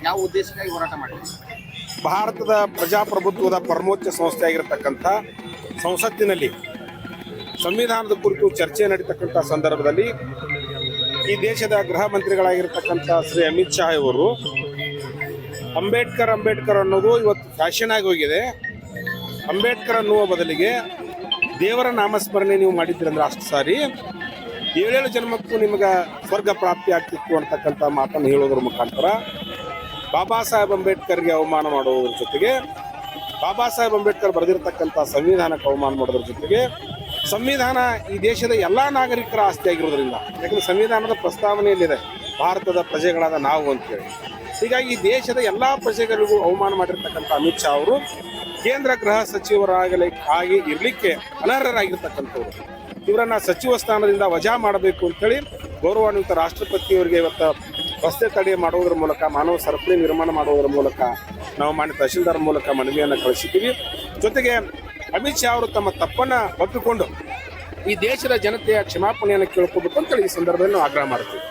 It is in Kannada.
ಯಾವ ಉದ್ದೇಶಕ್ಕಾಗಿ ಹೋರಾಟ ಮಾಡಿದ್ರಿ? ಭಾರತದ ಪ್ರಜಾಪ್ರಭುತ್ವದ ಪರಮೋಚ್ಚ ಸಂಸ್ಥೆ ಆಗಿರತಕ್ಕಂಥ ಸಂಸತ್ತಿನಲ್ಲಿ ಸಂವಿಧಾನದ ಕುರಿತು ಚರ್ಚೆ ನಡೀತಕ್ಕಂಥ ಸಂದರ್ಭದಲ್ಲಿ ಈ ದೇಶದ ಗೃಹ ಮಂತ್ರಿಗಳಾಗಿರ್ತಕ್ಕಂಥ ಶ್ರೀ ಅಮಿತ್ ಶಾ ಅವರು ಅಂಬೇಡ್ಕರ್ ಅನ್ನೋದು ಇವತ್ತು ಫ್ಯಾಷನ್ ಆಗಿ ಹೋಗಿದೆ. ಅಂಬೇಡ್ಕರ್ ಅನ್ನುವ ಬದಲಿಗೆ ದೇವರ ನಾಮಸ್ಮರಣೆ ನೀವು ಮಾಡಿದ್ರಿ ಅಂದ್ರೆ ಅಷ್ಟು ಸಾರಿ 7 ಜನ್ಮಕ್ಕೂ ನಿಮಗೆ ಸ್ವರ್ಗ ಪ್ರಾಪ್ತಿ ಆಗ್ತಿತ್ತು ಅಂತಕ್ಕಂಥ ಮಾತನ್ನು ಹೇಳೋದ್ರ ಮುಖಾಂತರ ಬಾಬಾ ಸಾಹೇಬ್ ಅಂಬೇಡ್ಕರ್ಗೆ ಅವಮಾನ ಮಾಡುವುದರ ಜೊತೆಗೆ ಬಾಬಾ ಸಾಹೇಬ್ ಅಂಬೇಡ್ಕರ್ ಬರೆದಿರ್ತಕ್ಕಂಥ ಸಂವಿಧಾನಕ್ಕೆ ಅವಮಾನ ಮಾಡೋದ್ರ ಜೊತೆಗೆ ಸಂವಿಧಾನ ಈ ದೇಶದ ಎಲ್ಲ ನಾಗರಿಕರ ಆಸ್ತಿ ಆಗಿರೋದ್ರಿಂದ, ಯಾಕಂದ್ರೆ ಸಂವಿಧಾನದ ಪ್ರಸ್ತಾವನೆಯಲ್ಲಿದೆ ಭಾರತದ ಪ್ರಜೆಗಳಾದ ನಾವು ಅಂತೇಳಿ. ಹೀಗಾಗಿ ಈ ದೇಶದ ಎಲ್ಲ ಪ್ರಜೆಗಳಿಗೂ ಅವಮಾನ ಮಾಡಿರ್ತಕ್ಕಂಥ ಅಮಿತ್ ಶಾ ಅವರು ಕೇಂದ್ರ ಗೃಹ ಸಚಿವರಾಗಿ ಇರಲಿಕ್ಕೆ ಅನರ್ಹರಾಗಿರ್ತಕ್ಕಂಥವ್ರು. ಇವರನ್ನ ಸಚಿವ ಸ್ಥಾನದಿಂದ ವಜಾ ಮಾಡಬೇಕು ಅಂತೇಳಿ ಗೌರವಾನ್ವಿತ ರಾಷ್ಟ್ರಪತಿಯವರಿಗೆ ಇವತ್ತು ರಸ್ತೆ ತಡೆ ಮಾಡುವುದರ ಮೂಲಕ, ಮಾನವ ಸರಪಳಿ ನಿರ್ಮಾಣ ಮಾಡುವುದರ ಮೂಲಕ ನಾವು ಮಾನ್ಯ ತಹಶೀಲ್ದಾರ್ ಮೂಲಕ ಮನವಿಯನ್ನು ಕಳಿಸಿದ್ದೀವಿ. ಜೊತೆಗೆ ಅಮಿತ್ ಶಾ ಅವರು ತಮ್ಮ ತಪ್ಪನ್ನು ಒಪ್ಪಿಕೊಂಡು ಈ ದೇಶದ ಜನತೆಯ ಕ್ಷಮಾಪಣೆಯನ್ನು ಕೇಳ್ಕೋಬೇಕು ಅಂತೇಳಿ ಈ ಸಂದರ್ಭದಲ್ಲಿ ನಾವು ಆಗ್ರಹ ಮಾಡ್ತೀವಿ.